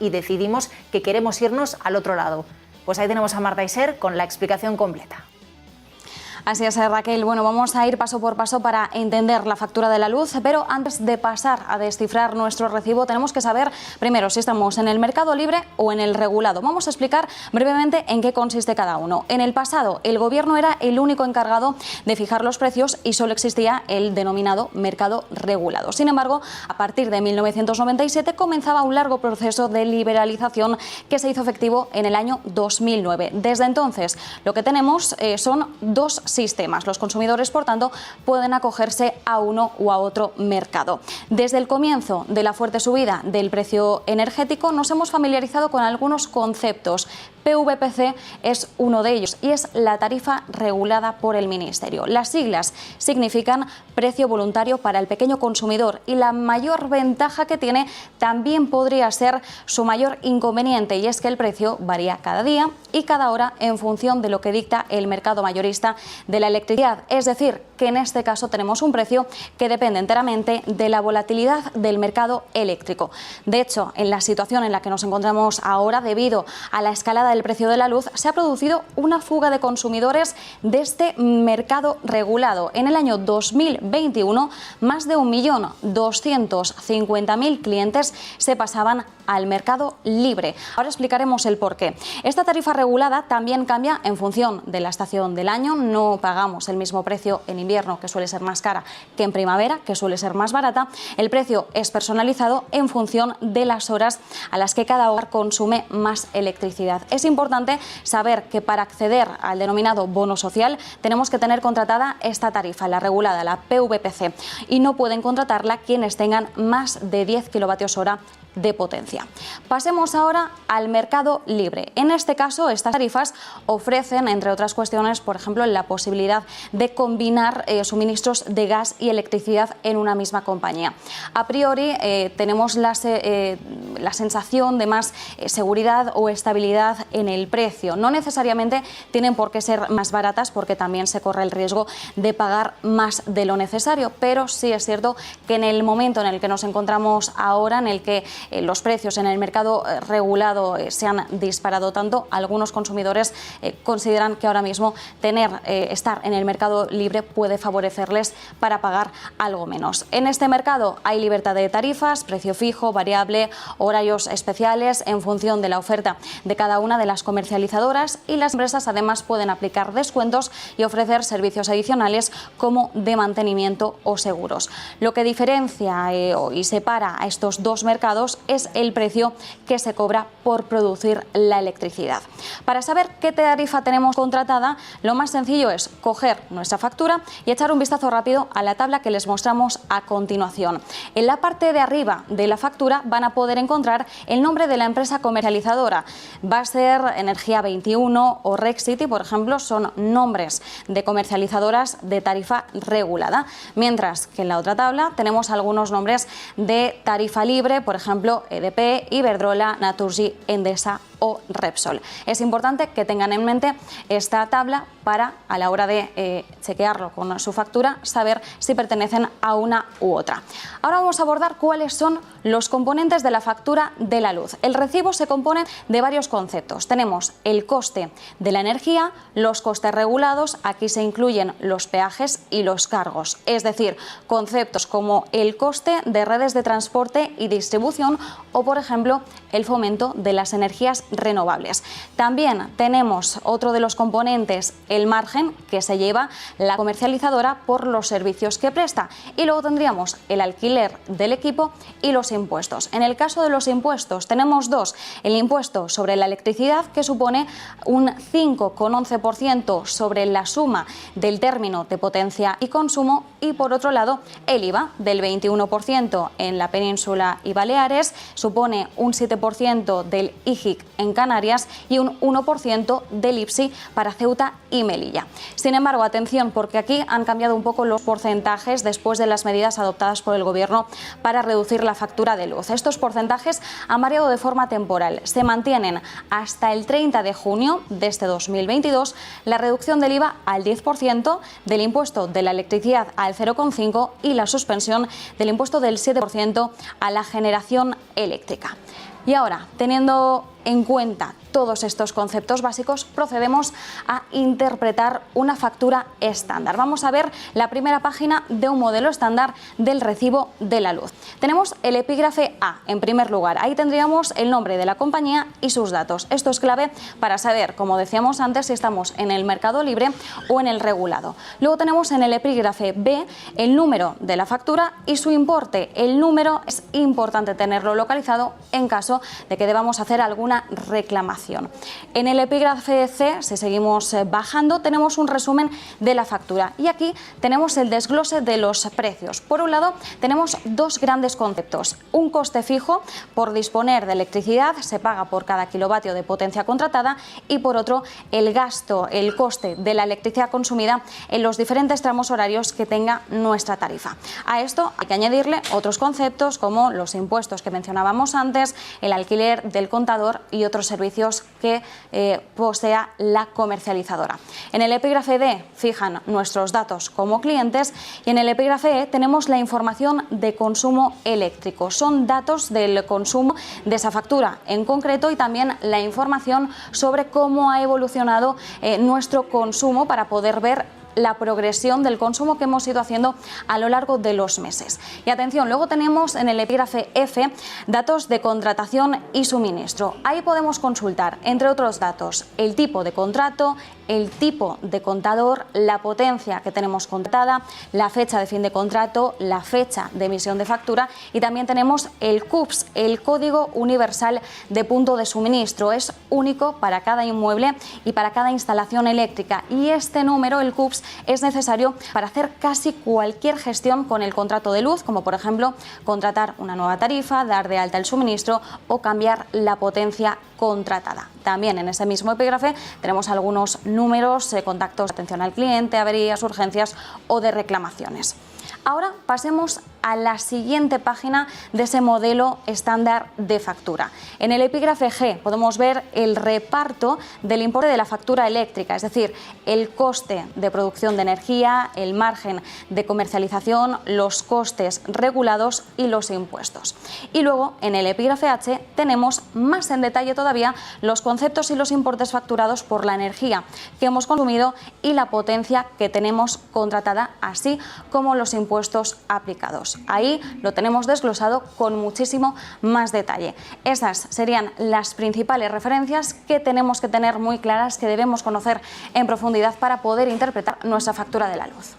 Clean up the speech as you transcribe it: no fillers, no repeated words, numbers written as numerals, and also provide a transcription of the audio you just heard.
y decidimos que queremos irnos al otro lado. Pues ahí tenemos a Marta Isser con la explicación completa. Así es, Raquel. Bueno, vamos a ir paso por paso para entender la factura de la luz, pero antes de pasar a descifrar nuestro recibo tenemos que saber primero si estamos en el mercado libre o en el regulado. Vamos a explicar brevemente en qué consiste cada uno. En el pasado, el Gobierno era el único encargado de fijar los precios y solo existía el denominado mercado regulado. Sin embargo, a partir de 1997 comenzaba un largo proceso de liberalización que se hizo efectivo en el año 2009. Desde entonces, lo que tenemos son dos sistemas. Los consumidores, por tanto, pueden acogerse a uno u a otro mercado. Desde el comienzo de la fuerte subida del precio energético nos hemos familiarizado con algunos conceptos. PVPC es uno de ellos y es la tarifa regulada por el Ministerio. Las siglas significan precio voluntario para el pequeño consumidor y la mayor ventaja que tiene también podría ser su mayor inconveniente, y es que el precio varía cada día y cada hora en función de lo que dicta el mercado mayorista de la electricidad. Es decir, que en este caso tenemos un precio que depende enteramente de la volatilidad del mercado eléctrico. De hecho, en la situación en la que nos encontramos ahora, debido a la escalada del precio de la luz, se ha producido una fuga de consumidores de este mercado regulado. En el año 2021, más de 1.250.000 clientes se pasaban al mercado libre. Ahora explicaremos el porqué. Esta tarifa regulada también cambia en función de la estación del año. No pagamos el mismo precio en invierno, que suele ser más cara, que en primavera, que suele ser más barata. El precio es personalizado en función de las horas a las que cada hogar consume más electricidad. Es importante saber que para acceder al denominado bono social tenemos que tener contratada esta tarifa, la regulada, la PVPC, y no pueden contratarla quienes tengan más de 10 kilovatios hora de potencia. Pasemos ahora al mercado libre. En este caso, estas tarifas ofrecen, entre otras cuestiones, por ejemplo, la posibilidad de combinar suministros de gas y electricidad en una misma compañía. A priori, tenemos la sensación de más seguridad o estabilidad en el precio. No necesariamente tienen por qué ser más baratas, porque también se corre el riesgo de pagar más de lo necesario, pero sí es cierto que en el momento en el que nos encontramos ahora, en el que los precios en el mercado regulado se han disparado tanto, algunos consumidores consideran que ahora mismo estar en el mercado libre puede favorecerles para pagar algo menos. En este mercado hay libertad de tarifas, precio fijo, variable, horarios especiales en función de la oferta de cada una de las comercializadoras, y las empresas además pueden aplicar descuentos y ofrecer servicios adicionales como de mantenimiento o seguros. Lo que diferencia y separa a estos dos mercados es el precio que se cobra por producir la electricidad. Para saber qué tarifa tenemos contratada, lo más sencillo es coger nuestra factura y echar un vistazo rápido a la tabla que les mostramos a continuación. En la parte de arriba de la factura van a poder encontrar el nombre de la empresa comercializadora. Va a ser Energía 21 o Rexity, por ejemplo, son nombres de comercializadoras de tarifa regulada, mientras que en la otra tabla tenemos algunos nombres de tarifa libre, por ejemplo, EDP, Iberdrola, Naturgy, Endesa o Repsol. Es importante que tengan en mente esta tabla para, a la hora de chequearlo con su factura, saber si pertenecen a una u otra. Ahora vamos a abordar cuáles son los componentes de la factura de la luz. El recibo se compone de varios conceptos. Tenemos el coste de la energía, los costes regulados, aquí se incluyen los peajes y los cargos, es decir, conceptos como el coste de redes de transporte y distribución o, por ejemplo, el fomento de las energías renovables. También tenemos otro de los componentes, el margen que se lleva la comercializadora por los servicios que presta, y luego tendríamos el alquiler del equipo y los impuestos. En el caso de los impuestos tenemos dos: el impuesto sobre la electricidad, que supone un 5,11% sobre la suma del término de potencia y consumo, y por otro lado el IVA del 21% en la península y Baleares, supone un 7% del IGIC en Canarias y un 1% del IPSI para Ceuta y Melilla. Sin embargo, atención, porque aquí han cambiado un poco los porcentajes después de las medidas adoptadas por el Gobierno para reducir la factura de luz. Estos porcentajes han variado de forma temporal. Se mantienen hasta el 30 de junio de este 2022 la reducción del IVA al 10%, del impuesto de la electricidad al 0,5% y la suspensión del impuesto del 7% a la generación eléctrica. Y ahora, teniendo en cuenta todos estos conceptos básicos, procedemos a interpretar una factura estándar. Vamos a ver la primera página de un modelo estándar del recibo de la luz. Tenemos el epígrafe A en primer lugar. Ahí tendríamos el nombre de la compañía y sus datos. Esto es clave para saber, como decíamos antes, si estamos en el mercado libre o en el regulado. Luego tenemos en el epígrafe B el número de la factura y su importe. El número es importante tenerlo localizado en caso de que debamos hacer alguna reclamación. En el epígrafe C, si seguimos bajando, tenemos un resumen de la factura y aquí tenemos el desglose de los precios. Por un lado, tenemos dos grandes conceptos. Un coste fijo por disponer de electricidad, se paga por cada kilovatio de potencia contratada, y por otro, el gasto, el coste de la electricidad consumida en los diferentes tramos horarios que tenga nuestra tarifa. A esto hay que añadirle otros conceptos como los impuestos que mencionábamos antes, el alquiler del contador y otros servicios que posea la comercializadora. En el epígrafe D fijan nuestros datos como clientes y en el epígrafe E tenemos la información de consumo eléctrico. Son datos del consumo de esa factura en concreto y también la información sobre cómo ha evolucionado nuestro consumo para poder ver la progresión del consumo que hemos ido haciendo a lo largo de los meses. Y atención, luego tenemos en el epígrafe F datos de contratación y suministro. Ahí podemos consultar, entre otros datos, el tipo de contrato, el tipo de contador, la potencia que tenemos contratada, la fecha de fin de contrato, la fecha de emisión de factura y también tenemos el CUPS, el Código Universal de Punto de Suministro. Es único para cada inmueble y para cada instalación eléctrica y este número, el CUPS, es necesario para hacer casi cualquier gestión con el contrato de luz, como por ejemplo contratar una nueva tarifa, dar de alta el suministro o cambiar la potencia contratada. También en ese mismo epígrafe tenemos algunos números, contactos de atención al cliente, averías, urgencias o de reclamaciones. Ahora pasemos a la siguiente página de ese modelo estándar de factura. En el epígrafe G podemos ver el reparto del importe de la factura eléctrica, es decir, el coste de producción de energía, el margen de comercialización, los costes regulados y los impuestos. Y luego en el epígrafe H tenemos más en detalle todavía los conceptos y los importes facturados por la energía que hemos consumido y la potencia que tenemos contratada, así como los impuestos aplicados. Ahí lo tenemos desglosado con muchísimo más detalle. Esas serían las principales referencias que tenemos que tener muy claras, que debemos conocer en profundidad para poder interpretar nuestra factura de la luz.